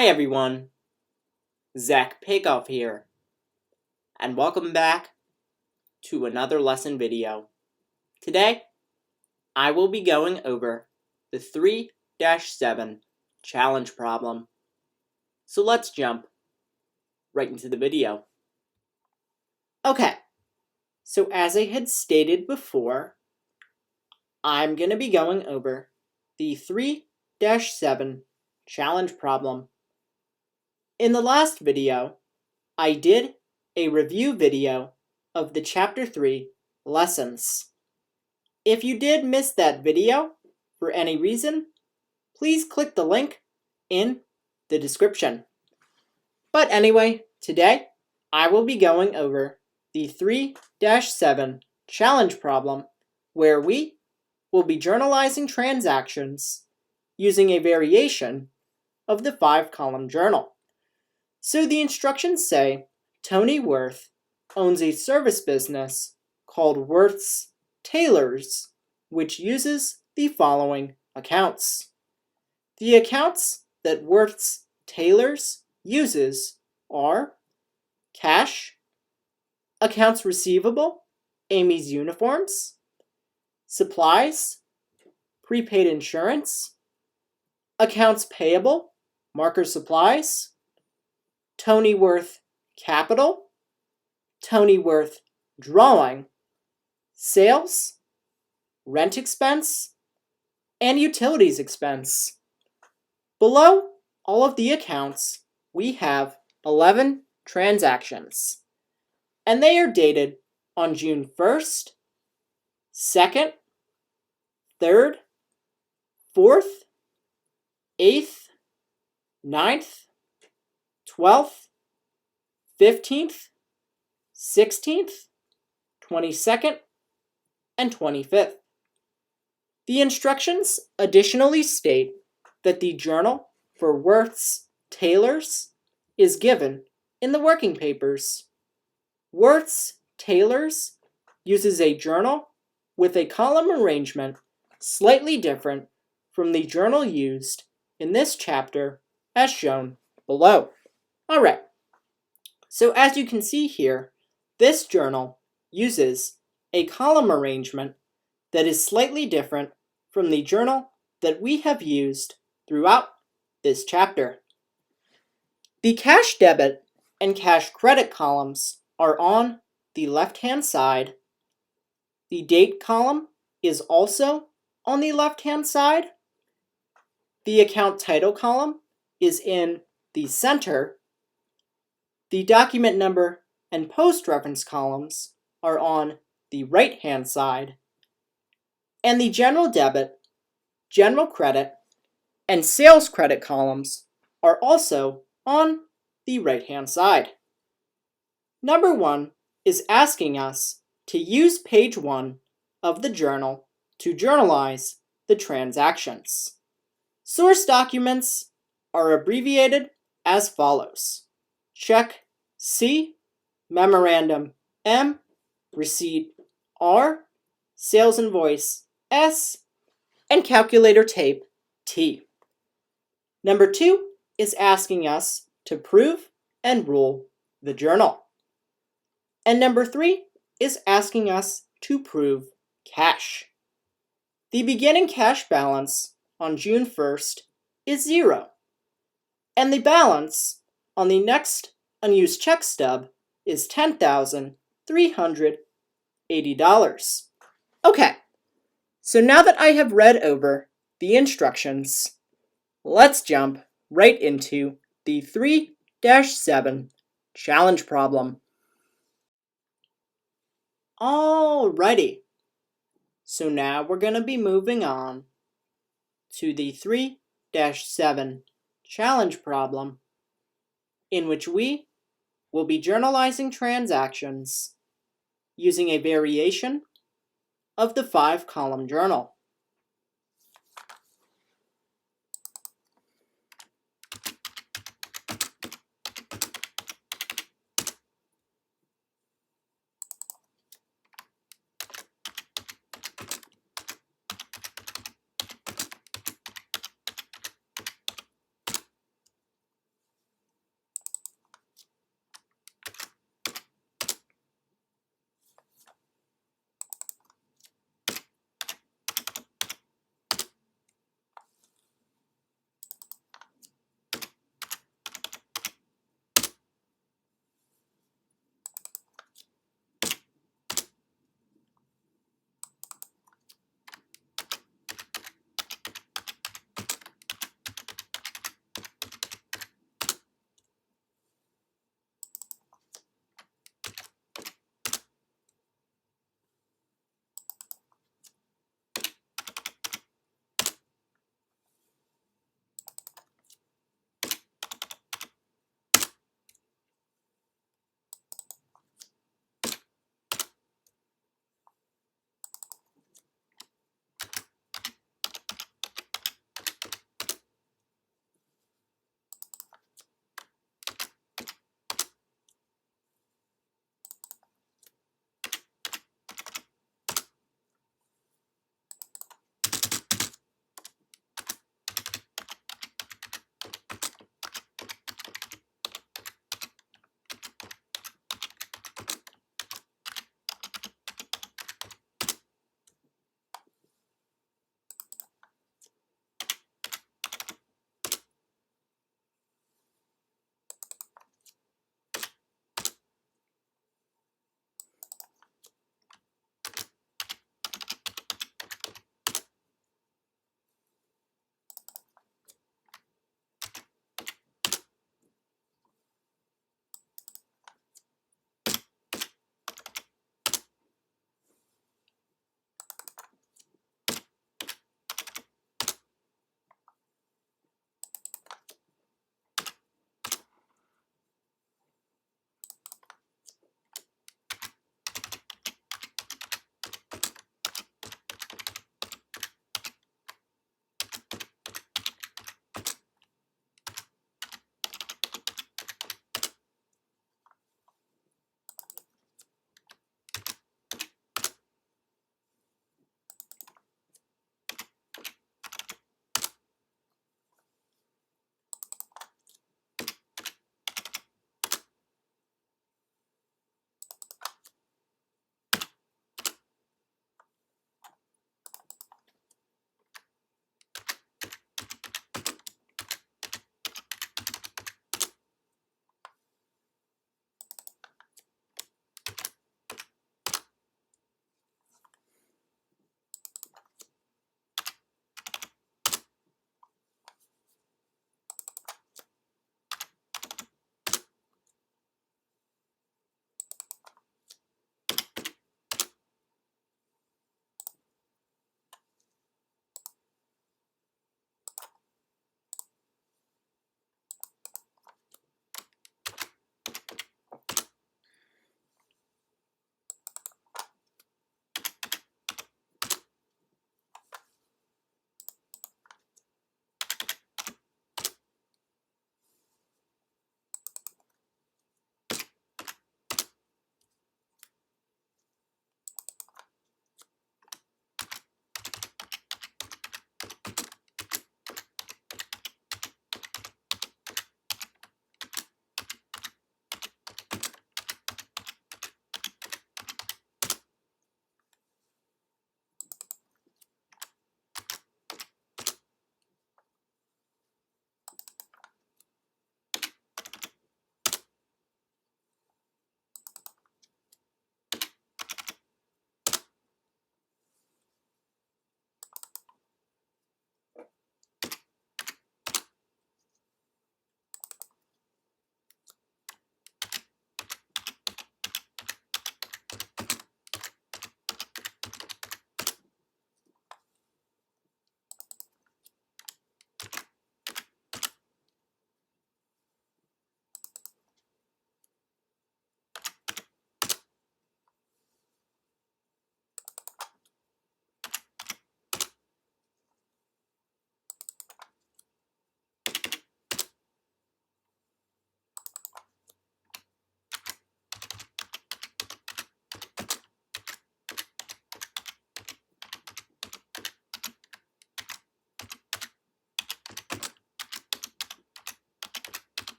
Hi everyone, Zach Pakoff here, and welcome back to another lesson video. Today, I will be going over the 3-7 challenge problem. So let's jump right into the video. Okay, so as I had stated before, I'm going to be going over the 3-7 challenge problem. In the last video, I did a review video of the Chapter 3 lessons. If you did miss that video for any reason, please click the link in the description. But anyway, today I will be going over the 3-7 challenge problem where we will be journalizing transactions using a variation of the 5-column journal. So the instructions say Tony Worth owns a service business called Worth's Tailors, which uses the following accounts. The accounts that Worth's Tailors uses are cash, accounts receivable, Amy's uniforms, supplies, prepaid insurance, accounts payable, Marker supplies, Tony Worth Capital, Tony Worth Drawing, sales, rent expense, and utilities expense. Below all of the accounts, we have 11 transactions, and they are dated on June 1st, 2nd, 3rd, 4th, 8th, 9th, 12th, 15th, 16th, 22nd, and 25th. The instructions additionally state that the journal for Worth's Tailors is given in the working papers. Worth's Tailors uses a journal with a column arrangement slightly different from the journal used in this chapter as shown below. Alright, so as you can see here, this journal uses a column arrangement that is slightly different from the journal that we have used throughout this chapter. The cash debit and cash credit columns are on the left-hand side. The date column is also on the left-hand side. The account title column is in the center. The document number and post reference columns are on the right-hand side. And the general debit, general credit, and sales credit columns are also on the right-hand side. Number 1 is asking us to use page 1 of the journal to journalize the transactions. Source documents are abbreviated as follows: check C, memorandum M, receipt R, sales invoice S, and calculator tape T. Number 2 is asking us to prove and rule the journal. And number 3 is asking us to prove cash. The beginning cash balance on June 1st is 0, and the balance on the next unused check stub is $10,380. Okay, so now that I have read over the instructions, let's jump right into the 3-7 challenge problem. Alrighty, so now we're going to be moving on to the 3-7 challenge problem, in which we will be journalizing transactions using a variation of the 5-column journal.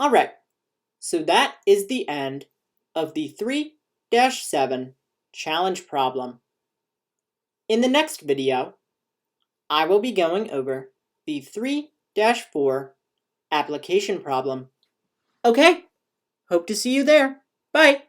Alright, so that is the end of the 3-7 challenge problem. In the next video, I will be going over the 3-4 application problem. Okay, hope to see you there. Bye!